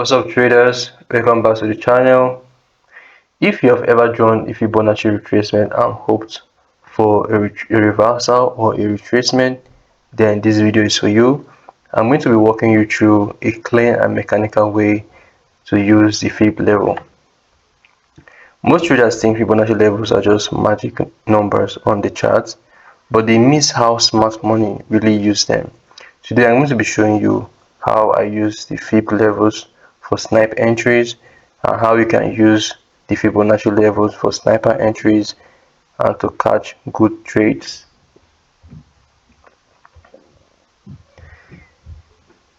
What's up traders, welcome back to the channel. If you have ever joined a Fibonacci retracement and hoped for a reversal or a retracement, then this video is for you. I'm going to be walking you through a clear and mechanical way to use the Fib level. Most traders think Fibonacci levels are just magic numbers on the charts, but they miss how smart money really use them. Today I'm going to be showing you how I use the Fib levels for snipe entries and how you can use the Fibonacci levels for sniper entries and to catch good trades.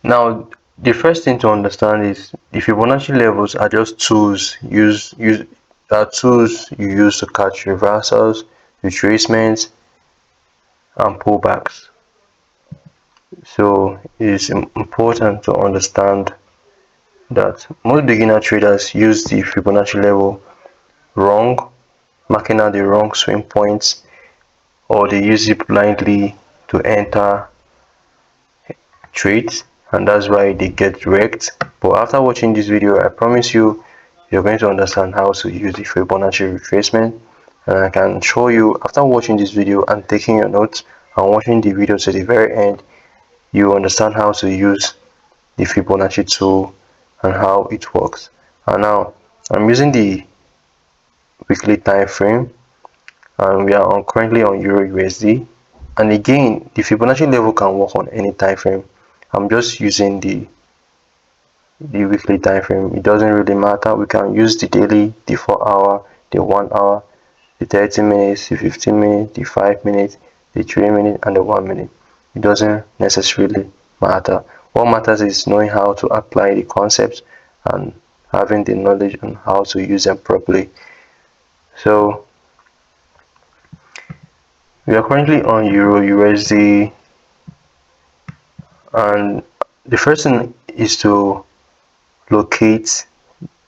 Now, the first thing to understand is the Fibonacci levels are just tools you use to catch reversals, retracements, and pullbacks. So it is important to understand that most beginner traders use the Fibonacci level wrong, marking out the wrong swing points, or they use it blindly to enter trades, and that's why they get wrecked. But after watching this video, I promise you, you're going to understand how to use the Fibonacci retracement, and I can show you after watching this video and taking your notes and watching the video to the very end, you understand how to use the Fibonacci tool and how it works. And now I'm using the weekly time frame, and we are currently on Euro USD. And again, the Fibonacci level can work on any time frame. I'm just using the weekly time frame. It doesn't really matter. We can use the daily, the 4 hour, the 1 hour, the 30 minutes, the 15 minutes, the 5 minutes, the 3 minutes, and the 1 minute. It doesn't necessarily matter. What matters is knowing how to apply the concepts and having the knowledge on how to use them properly. So we are currently on Euro USD, and the first thing is to locate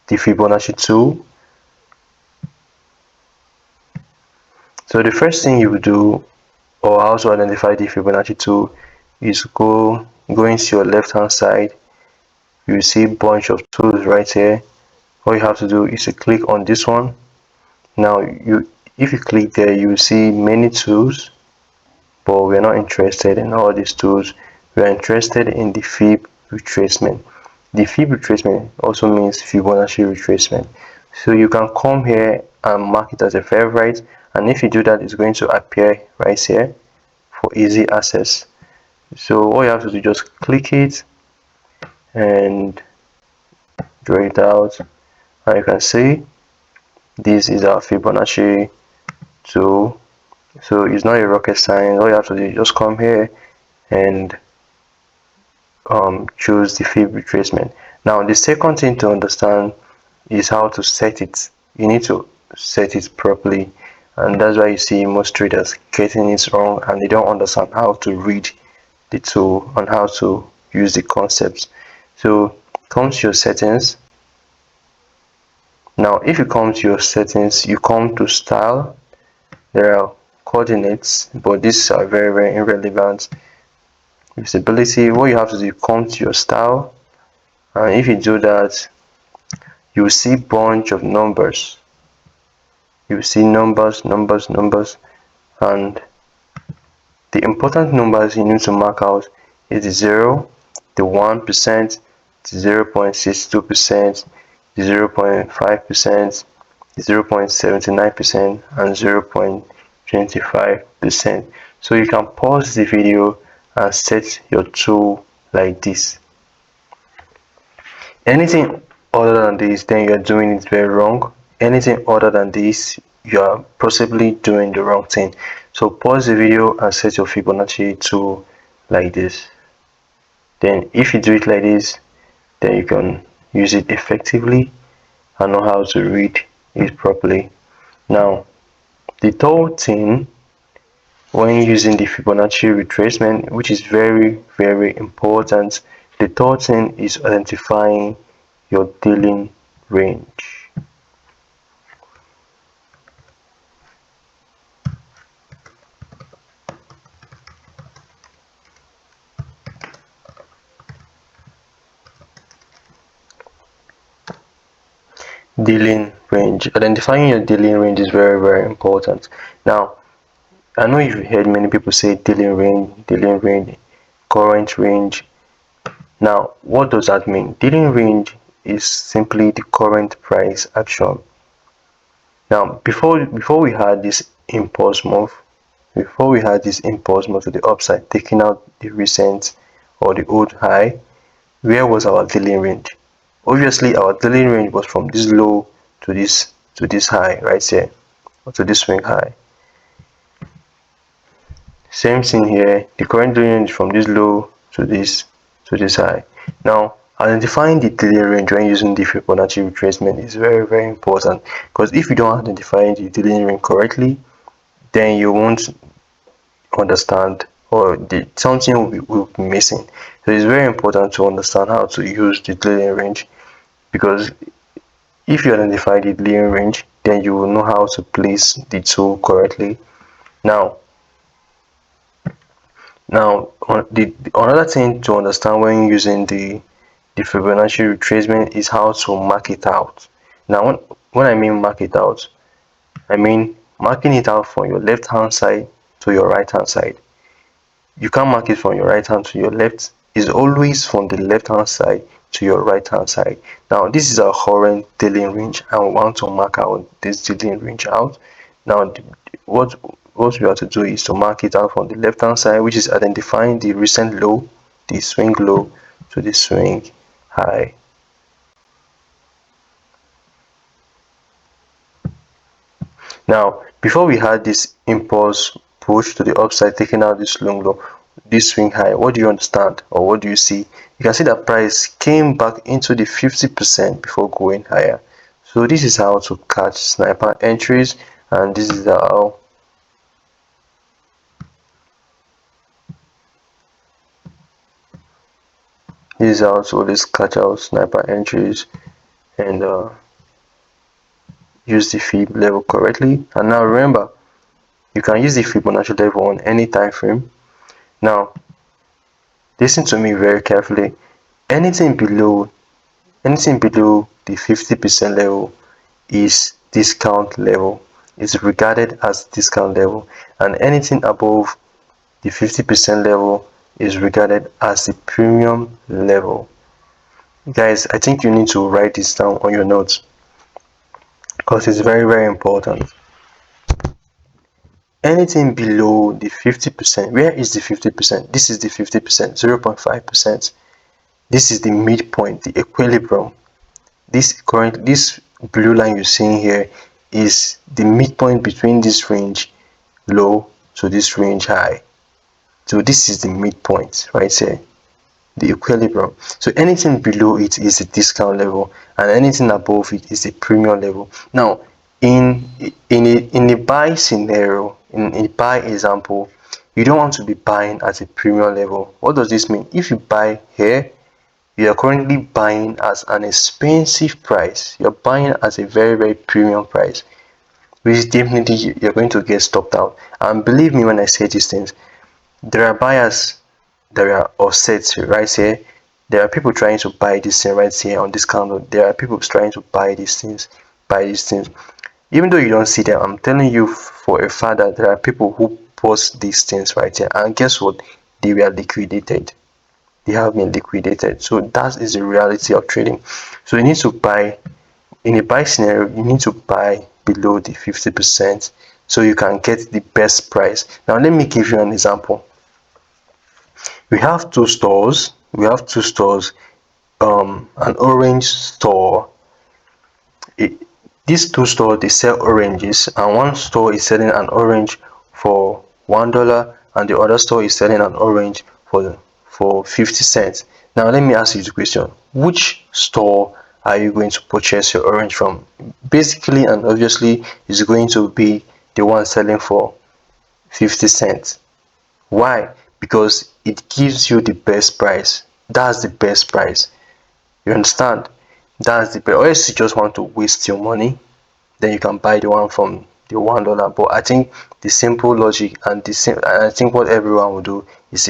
the Fibonacci tool. So the first thing you will do, or how to identify the Fibonacci tool, is go into your left hand side. You will see a bunch of tools right here. All you have to do is to click on this one. Now if you click there, you will see many tools, but we're not interested in all these tools. We're interested in the Fib retracement. The Fib retracement also means Fibonacci retracement. So you can come here and mark it as a favorite, and if you do that, it's going to appear right here for easy access. So all you have to do is just click it and draw it out, and you can see this is our Fibonacci tool. So it's not a rocket science. All you have to do is just come here and choose the Fib retracement. Now the second thing to understand is how to set it. You need to set it properly, and that's why you see most traders getting it wrong, and they don't understand how to read the tool and how to use the concepts. So come to your settings. Now if you come to your settings, you come to style. There are coordinates, but these are very irrelevant. Visibility, what you have to do, come to your style, and if you do that, you will see bunch of numbers. You will see numbers, and the important numbers you need to mark out is the 0, the 1%, the 0.62%, the 0.5%, the 0.79%, and 0.25%. So you can pause the video and set your tool like this. Anything other than this, then you're doing it very wrong. Anything other than this, you are possibly doing the wrong thing. So pause the video and set your Fibonacci tool like this. Then if you do it like this, then you can use it effectively and know how to read it properly. Now the third thing when using the Fibonacci retracement, which is very important, the third thing is identifying your dealing range. dealing range. Identifying your dealing range is very important. Now, I know you've heard many people say dealing range, current range. Now, what does that mean? Dealing range is simply the current price action. Now, before we had this impulse move, to the upside, taking out the recent or the old high, where was our dealing range? Obviously, our dealing range was from this low to this high right here, or to this swing high. Same thing here. The current dealing range from this low to this high. Now, identifying the dealing range when using the Fibonacci retracement is very important, because if you don't identify the dealing range correctly, then you won't understand, or something will be missing. So it's very important to understand how to use the dealing range, because if you identify the dealing range, then you will know how to place the tool correctly. Now, another thing to understand when using the Fibonacci retracement is how to mark it out. Now, when I mean mark it out, I mean marking it out from your left hand side to your right hand side. You can't mark it from your right hand to your left. It's always from the left hand side to your right hand side. Now, this is our current dealing range, and we want to mark out this dealing range out. Now, what we have to do is to mark it out from the left hand side, which is identifying the recent low, the swing low to the swing high. Now, before we had this impulse push to the upside, taking out this long low, this swing high, what do you understand, or what do you see? You can see that price came back into the 50% before going higher. So this is how to catch sniper entries, and this is how to always catch out sniper entries and use the Fib level correctly. And now remember, you can use the Fibonacci level on any time frame. Now, listen to me very carefully. Anything below the 50% level is discount level. It's regarded as discount level, and anything above the 50% level is regarded as the premium level. Guys, I think you need to write this down on your notes, because it's very important. Anything below the 50%, where is the 50%? This is the 50%, 0.5%. This is the midpoint, the equilibrium. This blue line you're seeing here is the midpoint between this range low to this range high. So this is the midpoint right here, the equilibrium. So anything below it is a discount level, and anything above it is a premium level. Now, in a buy scenario, in a buy example, you don't want to be buying at a premium level. What does this mean? If you buy here, you are currently buying at an expensive price. You're buying at a very premium price, which definitely you're going to get stopped out. And believe me when I say these things, there are buyers that are offset right here. There are people trying to buy this thing right here on this candle. There are people trying to buy these things. Even though you don't see them, I'm telling you for a fact that there are people who post these things right here, and guess what? They were liquidated. They have been liquidated. So that is the reality of trading. So you need to buy, in a buy scenario, you need to buy below the 50% so you can get the best price. Now let me give you an example. We have two stores. An orange store. These two stores, they sell oranges, and one store is selling an orange for $1, and the other store is selling an orange for 50 cents. Now let me ask you the question: which store are you going to purchase your orange from? Basically and obviously, it's going to be the one selling for 50 cents. Why? Because it gives you the best price. That's the best price. You understand? That's the best. Or else you just want to waste your money, then you can buy the one from the $1. But I think the simple logic and I think what everyone will do is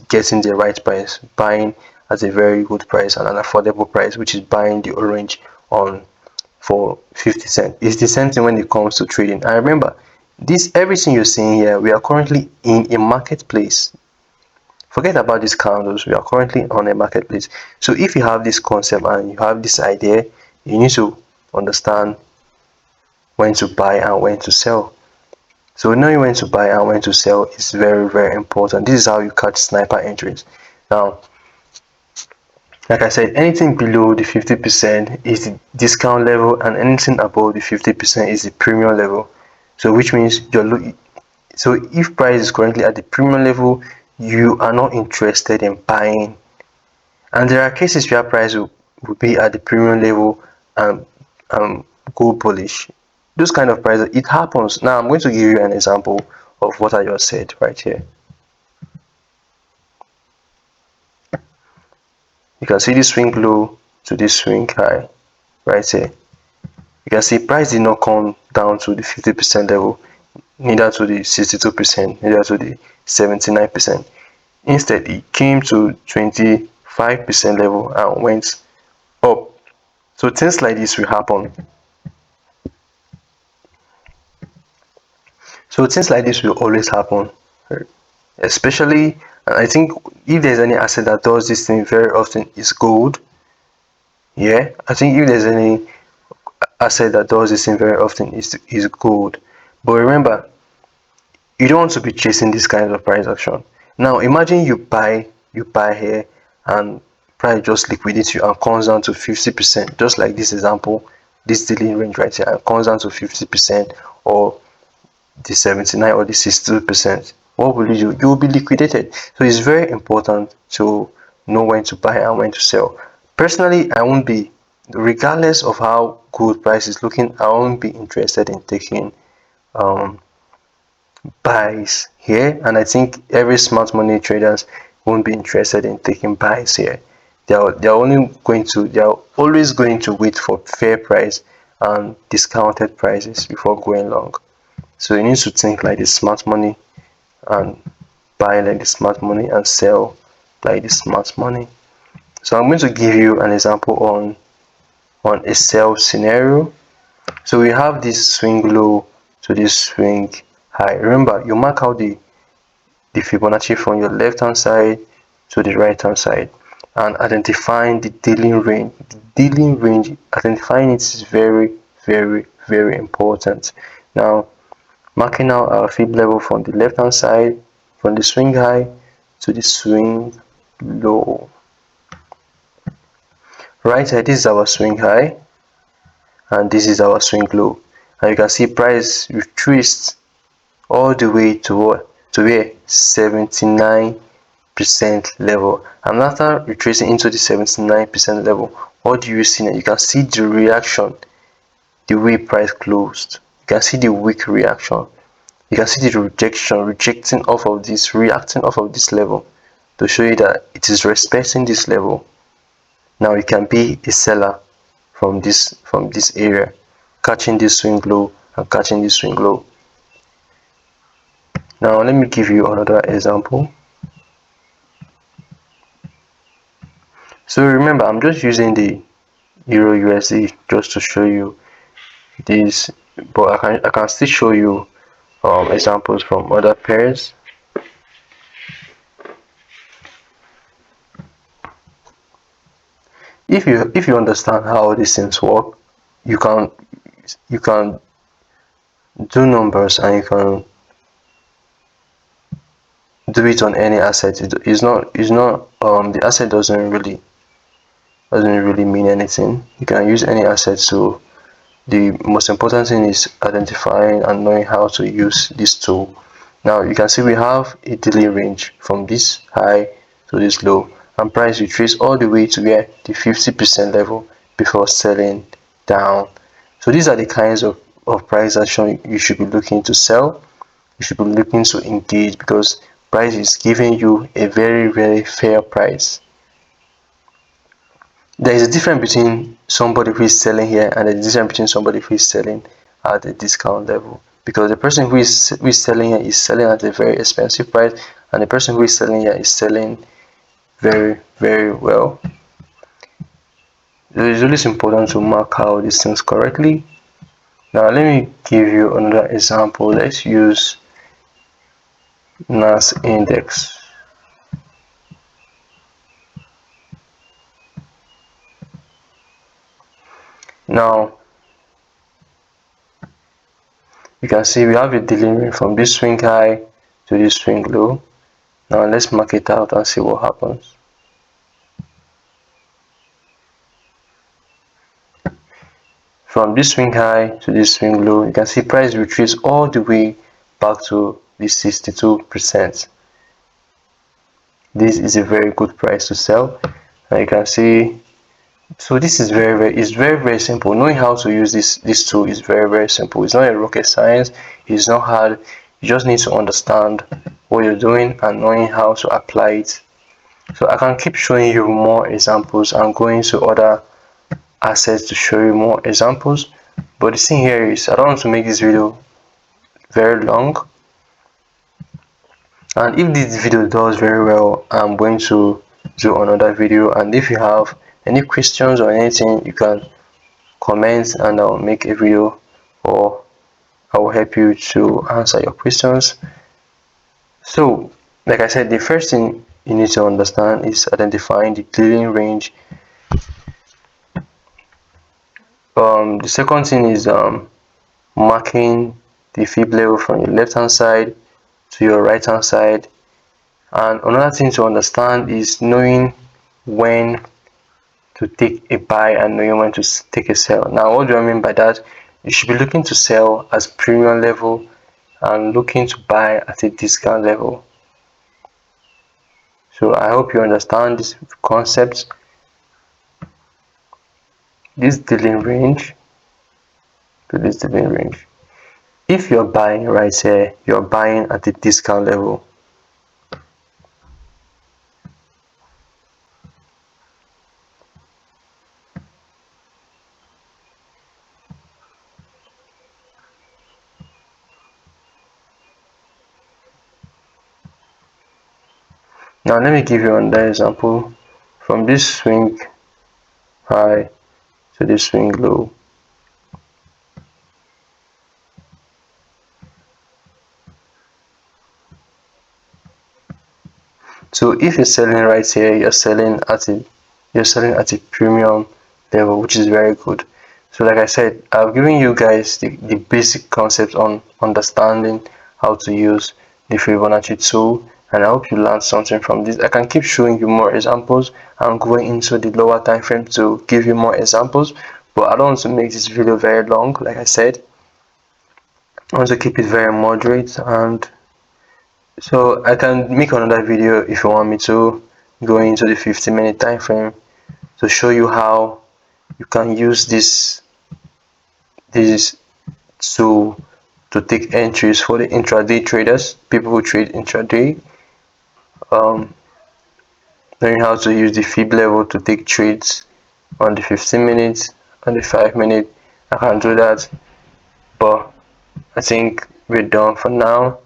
getting the right price, buying at a very good price and an affordable price, which is buying the orange on for 50 cents. It's the same thing when it comes to trading. And remember, this everything you're seeing here, we are currently in a marketplace. Forget about these candles, we are currently on a marketplace. So if you have this concept and you have this idea, you need to understand when to buy and when to sell. So knowing when to buy and when to sell is very, very important. This is how you catch sniper entries. Now, like I said, anything below the 50% is the discount level, and anything above the 50% is the premium level. So which means you're looking. So if price is currently at the premium level, you are not interested in buying. And there are cases where price will be at the premium level and go bullish. Those kind of prices, it happens. Now I'm going to give you an example of what I just said right here. You can see this swing low to this swing high right here. You can see price did not come down to the 50% level, neither to the 62%, neither to the 79%. Instead, it came to 25% level and went up. So things like this will happen. So things like this will always happen, especially I think if there's any asset that does this thing very often is gold. Yeah, I think if there's any asset that does this thing very often is gold. But remember, you don't want to be chasing this kind of price action. Now imagine you buy here and price just liquidates you and comes down to 50%, just like this example, this daily range right here, and comes down to 50% or the 79 or the 62%. What will you do? You will be liquidated. So it's very important to know when to buy and when to sell. Personally, I won't be, regardless of how good price is looking, I won't be interested in taking um buys here, and I think every smart money traders won't be interested in taking buys here. They're always going to wait for fair price and discounted prices before going long. So you need to think like the smart money and buy like the smart money and sell like the smart money. So I'm going to give you an example on a sell scenario. So we have this swing low to this swing high. Remember, you mark out the Fibonacci from your left hand side to the right hand side and identifying the dealing range. The dealing range, identifying it is very, very, very important. Now, marking out our fib level from the left hand side, from the swing high to the swing low. Right here, this is our swing high and this is our swing low. And you can see price retraced all the way to where 79% level. And after retracing into the 79% level, what do you see now? You can see the reaction, the way price closed. You can see the weak reaction. You can see the rejecting off of this, reacting off of this level to show you that it is respecting this level. Now you can be a seller from this area, catching this swing low and catching this swing low. Now let me give you another example. So remember, I'm just using the Euro USD just to show you this, but I can still show you examples from other pairs. If you understand how these things work, you can do numbers and you can do it on any asset. It's not the asset doesn't really mean anything. You can use any asset. So the most important thing is identifying and knowing how to use this tool. Now you can see we have a daily range from this high to this low, and price retrace all the way to where the 50% level before selling down. So these are the kinds of price action you should be looking to sell. You should be looking to engage because price is giving you a very, very fair price. There is a difference between somebody who is selling here and the difference between somebody who is selling at a discount level, because the person who is selling here is selling at a very expensive price, and the person who is selling here is selling very, very well. So it's always important to mark out these things correctly. Now let me give you another example. Let's use NAS index. Now you can see we have a dealing range from this swing high to this swing low. Now let's mark it out and see what happens. From this swing high to this swing low, you can see price retreats all the way back to the 62%. This is a very good price to sell. And you can see, so this is very simple. Knowing how to use this tool is very simple. It's not a rocket science. It's not hard. You just need to understand what you're doing and knowing how to apply it. So I can keep showing you more examples and going to other assets to show you more examples, but the thing here is I don't want to make this video very long, and if this video does very well, I'm going to do another video. And if you have any questions or anything, you can comment and I'll make a video, or I will help you to answer your questions. So like I said, the first thing you need to understand is identifying the clearing range. The second thing is marking the fib level from your left hand side to your right hand side. And another thing to understand is knowing when to take a buy and knowing when to take a sell. Now what do I mean by that? You should be looking to sell as premium level and looking to buy at a discount level. So I hope you understand this concept. This dealing range to this dealing range, if you're buying right here, you're buying at a discount level. Now let me give you another example. From this swing high to this swing low, so if you're selling right here, you're selling at a premium level, which is very good. So like I said, I've given you guys the basic concepts on understanding how to use the Fibonacci tool, and I hope you learned something from this. I can keep showing you more examples and going into the lower time frame to give you more examples, but I don't want to make this video very long. Like I said, I want to keep it very moderate, and so I can make another video if you want me to, go into the 15-minute time frame to show you how you can use this tool to take entries for the intraday traders, people who trade intraday. Knowing how to use the fib level to take trades on the 15 minutes, on the 5 minute, I can do that. But I think we're done for now.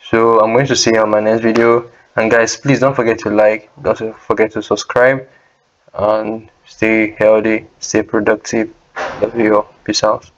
So I'm going to see you on my next video. And guys, please don't forget to like, don't forget to subscribe, and stay healthy, stay productive. Love you all. Peace out.